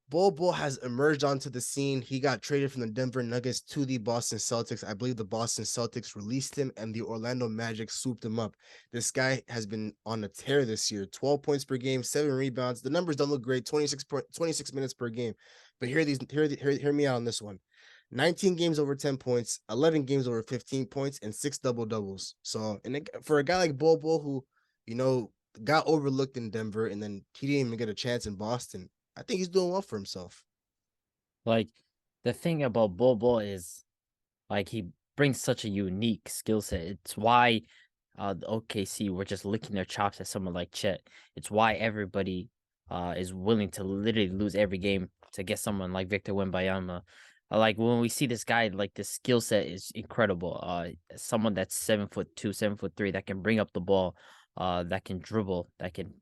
Bol Bol has emerged onto the scene. He got traded from the Denver Nuggets to the Boston Celtics. I believe the Boston Celtics released him and the Orlando Magic swooped him up. This guy has been on a tear this year. 12 points per game, 7 rebounds. The numbers don't look great. 26 minutes per game. But hear me out on this one. 19 games over 10 points, 11 games over 15 points, and 6 double doubles. So, and for a guy like Bol Bol who, you know, got overlooked in Denver and then he didn't even get a chance in Boston, I think he's doing well for himself. Like the thing about Bol Bol is like he brings such a unique skill set. It's why the OKC were just licking their chops at someone like Chet. It's why everybody is willing to literally lose every game to get someone like Victor Wembanyama. Like when we see this guy, like the skill set is incredible. Someone that's 7'2", 7'3", that can bring up the ball, that can dribble, that can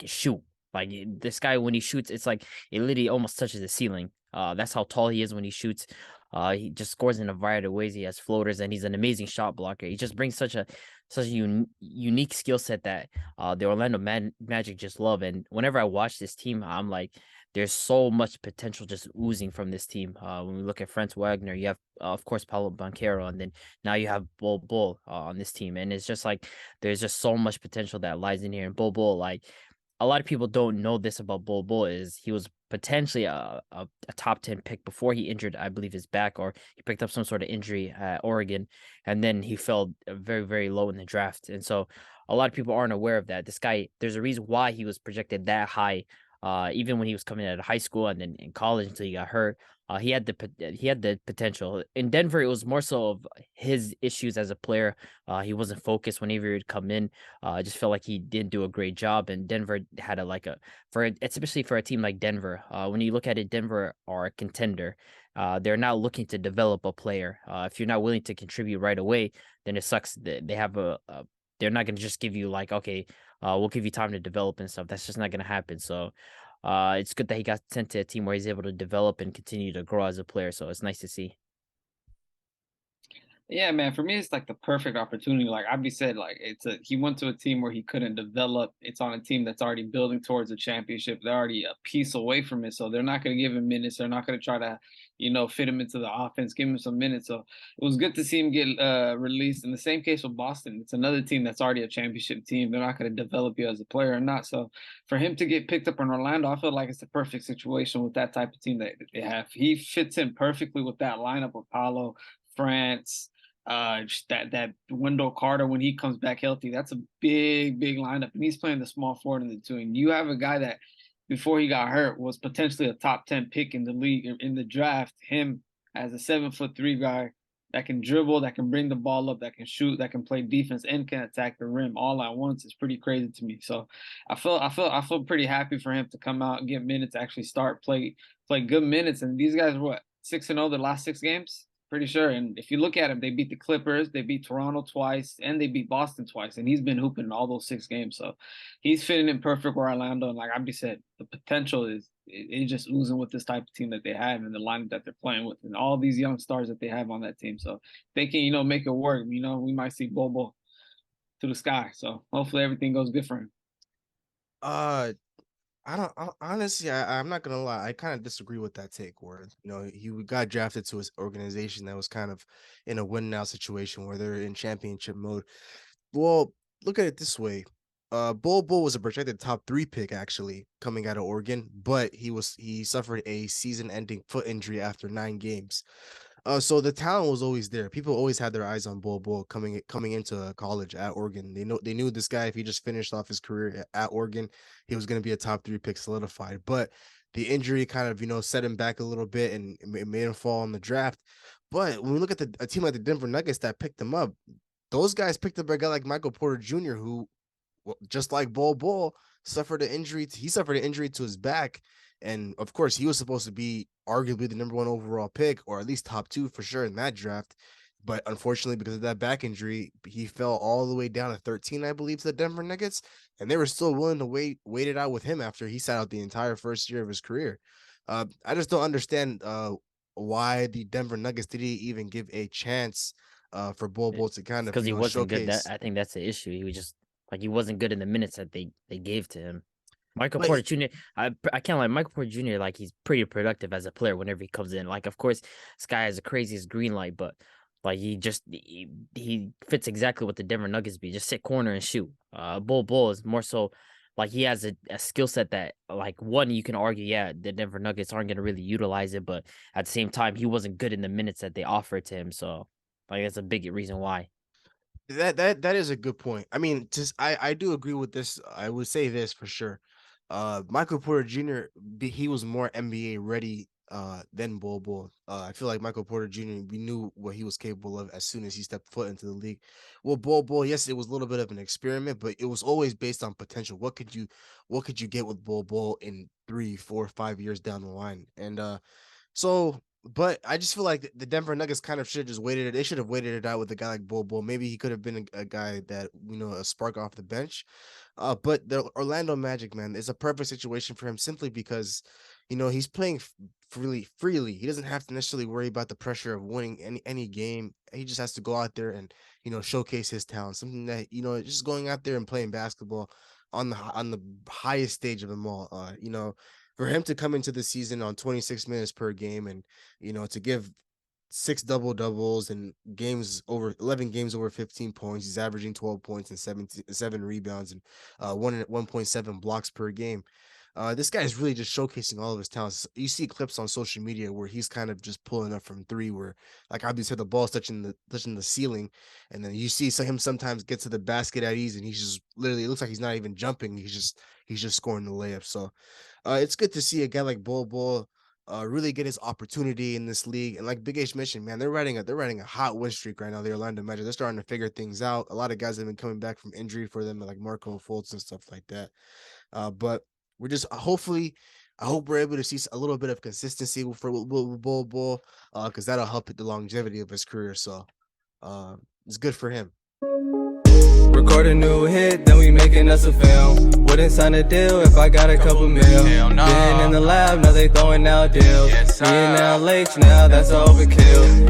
shoot. Like this guy, when he shoots, it's like it literally almost touches the ceiling. That's how tall he is when he shoots. He just scores in a variety of ways. He has floaters, and he's an amazing shot blocker. He just brings such a unique skill set that the Orlando Magic just love. And whenever I watch this team, I'm like, there's so much potential just oozing from this team. When we look at Franz Wagner, you have of course Paulo Banchero, and then now you have Bol Bol on this team, and it's just like there's just so much potential that lies in here. And Bol Bol, like a lot of people don't know this about Bol Bol is he was potentially a top 10 pick before he injured, I believe, his back, or he picked up some sort of injury at Oregon, and then he fell very, very low in the draft. And so a lot of people aren't aware of that. This guy, there's a reason why he was projected that high, even when he was coming out of high school and then in college until he got hurt. He had the potential. In Denver, it was more so of his issues as a player. He wasn't focused whenever he would come in. I just felt like he didn't do a great job, and Denver had especially for a team like Denver. When you look at it, Denver are a contender. They're not looking to develop a player. If you're not willing to contribute right away, then it sucks. They have they're not going to just give you like, okay, we'll give you time to develop and stuff. That's just not going to happen. So, it's good that he got sent to a team where he's able to develop and continue to grow as a player. So it's nice to see. Yeah, man. For me, it's like the perfect opportunity. Like Abby said, like he went to a team where he couldn't develop. It's on a team that's already building towards a championship. They're already a piece away from it, so they're not going to give him minutes. They're not going to try to, fit him into the offense, give him some minutes. So it was good to see him get released. In the same case with Boston, it's another team that's already a championship team. They're not going to develop you as a player or not. So for him to get picked up in Orlando, I feel like it's the perfect situation with that type of team that they have. He fits in perfectly with that lineup of Paulo, France, just that Wendell Carter when he comes back healthy. That's a big lineup, and he's playing the small forward in the two. And you have a guy that before he got hurt was potentially a top 10 pick in the league in the draft. Him as a 7'3" guy that can dribble, that can bring the ball up, that can shoot, that can play defense and can attack the rim all at once is pretty crazy to me. So I feel pretty happy for him to come out and get minutes, actually start play good minutes. And these guys are what 6-0 the last 6 games. Pretty sure. And if you look at him, they beat the Clippers, they beat Toronto twice, and they beat Boston twice. And he's been hooping in all those 6 games. So he's fitting in perfect with Orlando. And like Abdi said, the potential is it's just oozing with this type of team that they have and the lineup that they're playing with and all these young stars that they have on that team. So they can, make it work. We might see Bobo to the sky. So hopefully everything goes good for him. Uh, honestly, I'm not gonna lie. I kind of disagree with that take. Where he got drafted to his organization that was kind of in a win now situation where they're in championship mode. Well, look at it this way. Bol Bol was a projected top 3 pick actually coming out of Oregon, but he suffered a season-ending foot injury after 9 games. So the talent was always there. People always had their eyes on Bol Bol coming into college at Oregon. They knew this guy if he just finished off his career at Oregon, he was going to be a top 3 pick solidified. But the injury kind of set him back a little bit and it made him fall in the draft. But when we look at a team like the Denver Nuggets that picked him up, those guys picked up a guy like Michael Porter Jr., who, well, just like Bol Bol, suffered an injury. He suffered an injury to his back, and of course, he was supposed to be arguably the number 1 overall pick, or at least top 2 for sure in that draft. But unfortunately, because of that back injury, he fell all the way down to 13, I believe, to the Denver Nuggets, and they were still willing to wait it out with him after he sat out the entire first year of his career. I just don't understand why the Denver Nuggets didn't even give a chance for Bol Bol to It's kind of because he wasn't good. That showcase. I think that's the issue. He was just like he wasn't good in the minutes that they gave to him. Michael But Porter Jr. I can't lie. Michael Porter Jr. Like he's pretty productive as a player whenever he comes in. Like of course, this guy has the craziest green light, but like he fits exactly what the Denver Nuggets be. Just sit corner and shoot. Bol Bol is more so like he has a skill set that like one you can argue, yeah, the Denver Nuggets aren't gonna really utilize it, but at the same time he wasn't good in the minutes that they offered to him. So like that's a big reason why. that is a good point. I mean, just I do agree with this. I would say this for sure. Michael Porter Jr. He was more NBA ready than Bol Bol. I feel like Michael Porter Jr. We knew what he was capable of as soon as he stepped foot into the league. Well, Bol Bol, yes, it was a little bit of an experiment, but it was always based on potential. What could you get with Bol Bol in 3, 4, 5 years down the line? And so, but I just feel like the Denver Nuggets kind of should have just waited it. They should have waited it out with a guy like Bol Bol. Maybe he could have been a guy that a spark off the bench. But the Orlando Magic, man, is a perfect situation for him simply because, he's playing freely. He doesn't have to necessarily worry about the pressure of winning any game. He just has to go out there and showcase his talent. Something that just going out there and playing basketball on the highest stage of them all. For him to come into the season on 26 minutes per game and to give 6 double doubles and games over 11 games over 15 points. He's averaging 12 points and 7 rebounds and 1.7 blocks per game. This guy is really just showcasing all of his talents. You see clips on social media where he's kind of just pulling up from three, where like obviously the ball's touching the ceiling, and then you see him sometimes get to the basket at ease, and he's just literally, it looks like he's not even jumping. He's just scoring the layup. So it's good to see a guy like Bol Bol really get his opportunity in this league. And like Big H mentioned, man, they're riding a hot win streak right now. The Orlando Magic, they're starting to figure things out. A lot of guys have been coming back from injury for them, like Marco Fultz and stuff like that. But we're just hopefully, I hope we're able to see a little bit of consistency for Bol Bol, because that'll help the longevity of his career. So it's good for him. Record a new hit, then we making us a film. Wouldn't sign a deal if I got a couple mil. Been in the lab, now they throwing out deals. Me and now Lakes, now that's overkill.